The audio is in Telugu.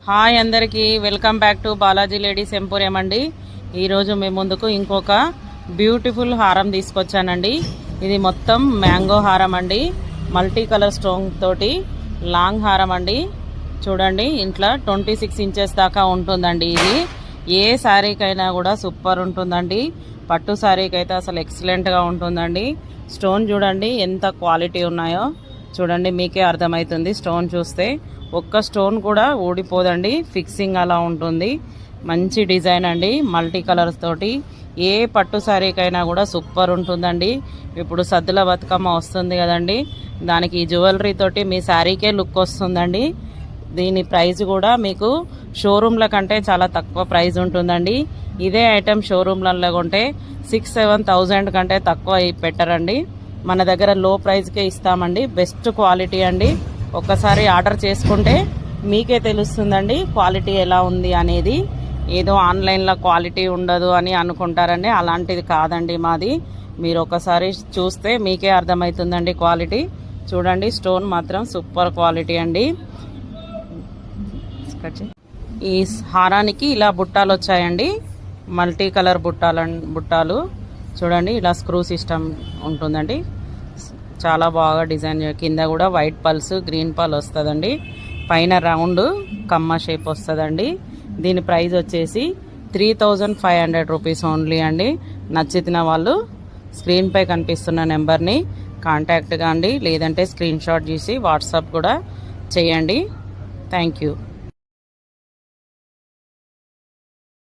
హాయ్ అందరికీ welcome back to Balaji ladies emporium అండి. ఈరోజు మేము ముందుకు ఇంకొక బ్యూటిఫుల్ హారం తీసుకొచ్చానండి. ఇది మొత్తం మ్యాంగో హారం అండి. మల్టీ కలర్ స్టోన్ తోటి లాంగ్ హారం అండి. చూడండి, ఇంట్లో 26 ఇంచెస్ దాకా ఉంటుందండి. ఇది ఏ శారీకైనా కూడా సూపర్ ఉంటుందండి. పట్టు శారీకి అయితే అసలు ఎక్సలెంట్గా ఉంటుందండి. స్టోన్ చూడండి ఎంత క్వాలిటీ ఉన్నాయో చూడండి, మీకే అర్థమవుతుంది. స్టోన్ చూస్తే ఒక్క స్టోన్ కూడా ఊడిపోదండి, ఫిక్సింగ్ అలా ఉంటుంది. మంచి డిజైన్ అండి, మల్టీ కలర్స్ తోటి ఏ పట్టు శారీకైనా కూడా సూపర్ ఉంటుందండి. ఇప్పుడు సద్దుల బతుకమ్మ వస్తుంది కదండి, దానికి ఈ జ్యువెలరీ తోటి మీ శారీకే లుక్ వస్తుందండి. దీని ప్రైస్ కూడా మీకు షోరూమ్ల కంటే చాలా తక్కువ ప్రైస్ ఉంటుందండి. ఇదే ఐటెం షోరూమ్లలో కొంటే 6-7 థౌజండ్ కంటే తక్కువ పెట్టరండి. మన దగ్గర లో ప్రైస్కే ఇస్తామండి. బెస్ట్ క్వాలిటీ అండి. ఒక్కసారి ఆర్డర్ చేసుకుంటే మీకే తెలుస్తుందండి క్వాలిటీ ఎలా ఉంది అనేది. ఏదో ఆన్లైన్లో క్వాలిటీ ఉండదు అని అనుకుంటారండి, అలాంటిది కాదండి మాది. మీరు ఒకసారి చూస్తే మీకే అర్థమవుతుందండి క్వాలిటీ. చూడండి, స్టోన్ మాత్రం సూపర్ క్వాలిటీ అండి. ఈ హారానికి ఇలా బుట్టాలు వచ్చాయండి, మల్టీ కలర్ బుట్టాలు చూడండి. ఇలా స్క్రూ సిస్టమ్ ఉంటుందండి, చాలా బాగా డిజైన్. కింద కూడా వైట్ పల్స్ గ్రీన్ పల్ వస్తుందండి, పైన రౌండ్ కమ్మ షేప్ వస్తుందండి. దీని ప్రైస్ వచ్చేసి 3500 రూపీస్ ఓన్లీ అండి. నచ్చిన వాళ్ళు స్క్రీన్పై కనిపిస్తున్న నెంబర్ని కాంటాక్ట్ కాండి, లేదంటే స్క్రీన్ షాట్ చేసి వాట్సాప్ కూడా చేయండి. Thank you.